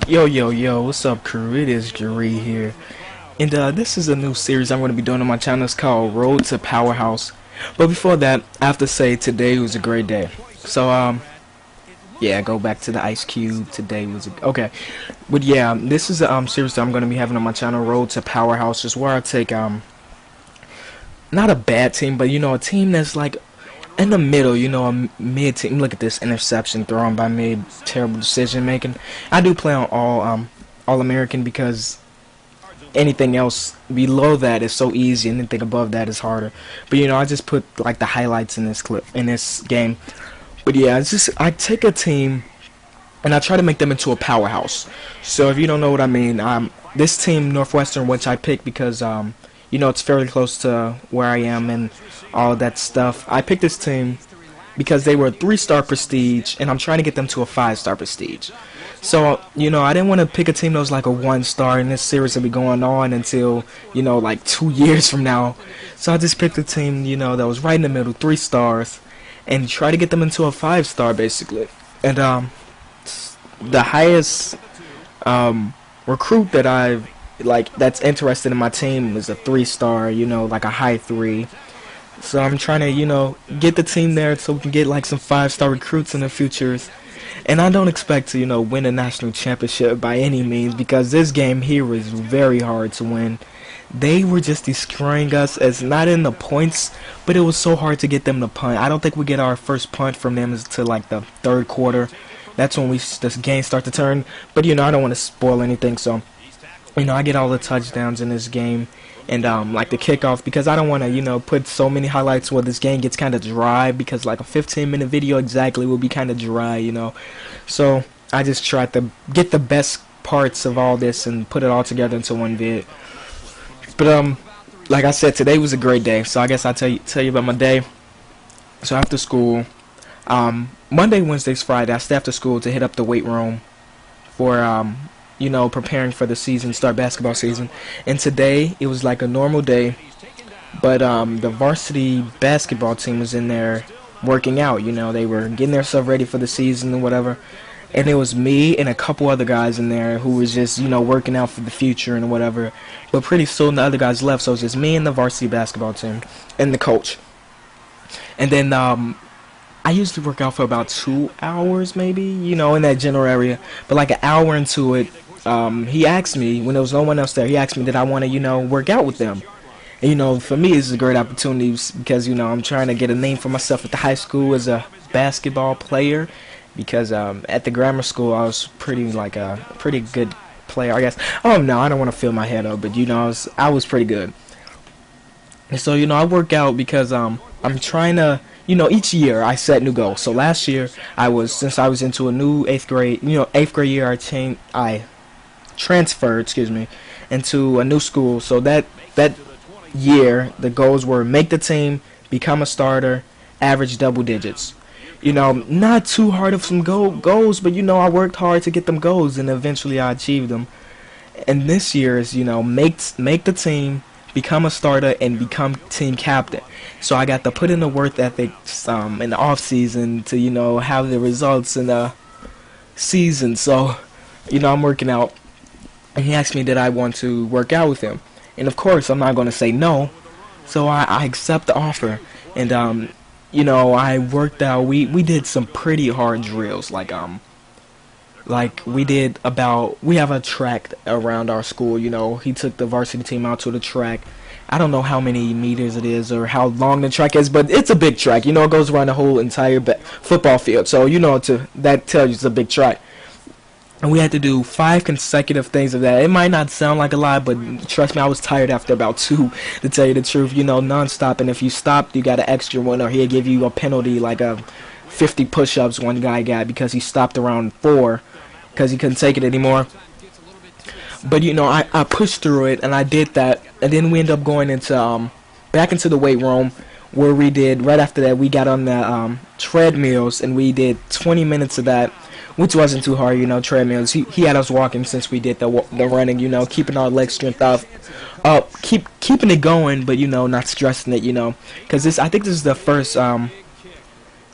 Yo, yo, yo, what's up, crew? It is Jaree here. And this is a new series I'm going to be doing on my channel. It's called Road to Powerhouse. But before that, I have to say today was a great day. So, yeah, go back to the Ice Cube. Today was okay. But yeah, this is a series that I'm going to be having on my channel, Road to Powerhouse. Just where I take, not a bad team, but, a team that's like in the middle, a mid team. Look at this interception thrown by me. Terrible decision making. I do play on all American because anything else below that is so easy, and anything above that is harder. But I just put like the highlights in this game. But yeah, it's just I take a team and I try to make them into a powerhouse. So if you don't know what I mean, this team Northwestern, which I picked because it's fairly close to where I am and all that stuff. I picked this team because they were a 3-star prestige, and I'm trying to get them to a 5-star prestige. So, I didn't want to pick a team that was like a 1-star, and this series will be going on until, like 2 years from now. So I just picked a team, that was right in the middle, 3 stars, and try to get them into a 5-star, basically. And, the highest, recruit that I've, that's interested in my team is a 3-star, like a high 3. So I'm trying to, get the team there so we can get like some 5-star recruits in the futures. And I don't expect to, win a national championship by any means, because this game here was very hard to win. They were just destroying us, as not in the points, but it was so hard to get them to punt. I don't think we get our first punt from them until like the 3rd quarter. That's when this game start to turn. But I don't want to spoil anything, so I get all the touchdowns in this game. And like the kickoff, because I don't want to put so many highlights where this game gets kind of dry, because like a 15-minute video exactly will be kind of dry, so I just tried to get the best parts of all this and put it all together into one vid. But like I said, today was a great day, so I guess I'll tell you about my day. So after school, Monday, Wednesdays, Friday, I stay after school to hit up the weight room for preparing for the season, start basketball season. And today, it was like a normal day, but the varsity basketball team was in there working out. They were getting their stuff ready for the season and whatever. And it was me and a couple other guys in there who was just, working out for the future and whatever. But pretty soon, the other guys left, so it was just me and the varsity basketball team and the coach. And then I usually work out for about 2 hours, maybe, in that general area. But like an hour into it, he asked me, when there was no one else there, he asked me did I want to, work out with them. And, for me, this is a great opportunity because, I'm trying to get a name for myself at the high school as a basketball player. Because at the grammar school, I was pretty good player, I guess. Oh, no, I don't want to fill my head up, but, I was pretty good. And so, I work out because I'm trying to, each year I set new goals. So last year, since I was into a new 8th grade year, I transferred, into a new school. So that year, the goals were make the team, become a starter, average double digits. Not too hard of some goals, but I worked hard to get them goals, and eventually I achieved them. And this year is, make the team, become a starter, and become team captain. So I got to put in the work ethic in the off season to have the results in the season. So I'm working out, and he asked me did I want to work out with him, and of course I'm not going to say no. So I accept the offer, and I worked out. We did some pretty hard drills, like we have a track around our school. He took the varsity team out to the track. I don't know how many meters it is or how long the track is, but it's a big track. It goes around the whole entire football field. So that tells you it's a big track. And we had to do 5 consecutive things of that. It might not sound like a lot, but trust me, I was tired after about 2, to tell you the truth. Non-stop. And if you stopped, you got an extra one, or he'd give you a penalty, like a 50 push-ups one guy got because he stopped around 4 because he couldn't take it anymore. But I pushed through it, and I did that, and then we ended up going into back into the weight room, where we did right after that we got on the treadmills, and we did 20 minutes of that, which wasn't too hard. Treadmills. He had us walking since we did the running. Keeping our leg strength up, keeping it going, but not stressing it. Because I think this is the first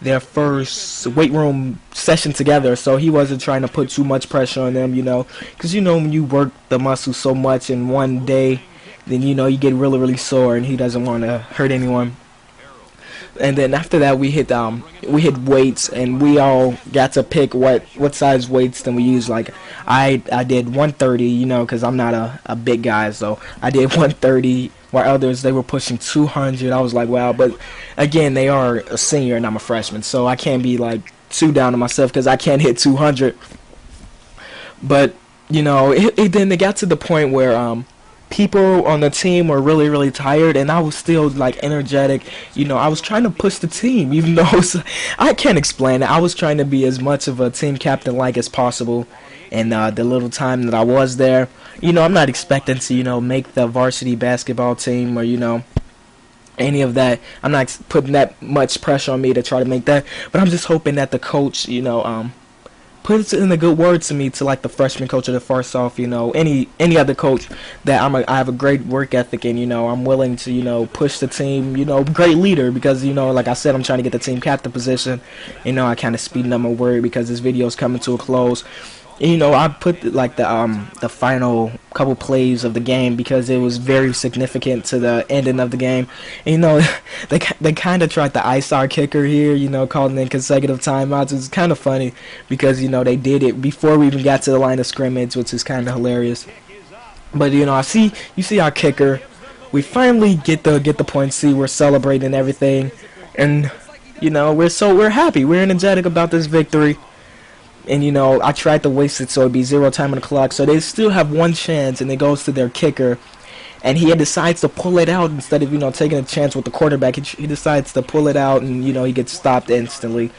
their first weight room session together, so he wasn't trying to put too much pressure on them, because when you work the muscle so much in one day, then you get really sore, and he doesn't want to hurt anyone. And then after that, we hit weights, and we all got to pick what size weights then we use. Like I did 130, because I'm not a big guy, so I did 130. While others, they were pushing 200. I was like, wow. But again, they are a senior and I'm a freshman, so I can't be like too down on myself because I can't hit 200. But then it got to the point where people on the team were really tired, and I was still like energetic. I was trying to push the team, even though I can't explain it. I was trying to be as much of a team captain like as possible, and the little time that I was there, I'm not expecting to make the varsity basketball team or any of that. I'm not putting that much pressure on me to try to make that, but I'm just hoping that the coach puts in a good word to me, to like the freshman coach or the first off, any other coach, that I have a great work ethic, and I'm willing to push the team, great leader, because like I said, I'm trying to get the team captain position. I kind of speeding up my word because this video is coming to a close. I put like the final couple plays of the game because it was very significant to the ending of the game. And, they kind of tried to ice our kicker here, calling in consecutive timeouts. It's kind of funny because they did it before we even got to the line of scrimmage, which is kind of hilarious. But you see our kicker. We finally get the point. See, we're celebrating everything, and we're happy. We're energetic about this victory. And I tried to waste it so it'd be 0 time on the clock, so they still have one chance, and it goes to their kicker, and he decides to pull it out instead of taking a chance with the quarterback. He decides to pull it out, and he gets stopped instantly.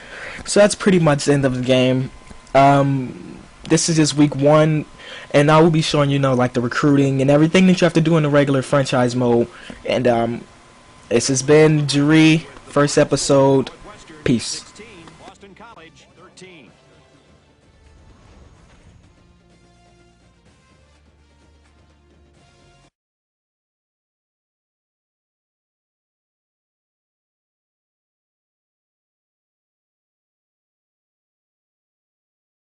So that's pretty much the end of the game. This is just week 1, and I will be showing like the recruiting and everything that you have to do in the regular franchise mode. And this has been Jaree, first episode. Peace.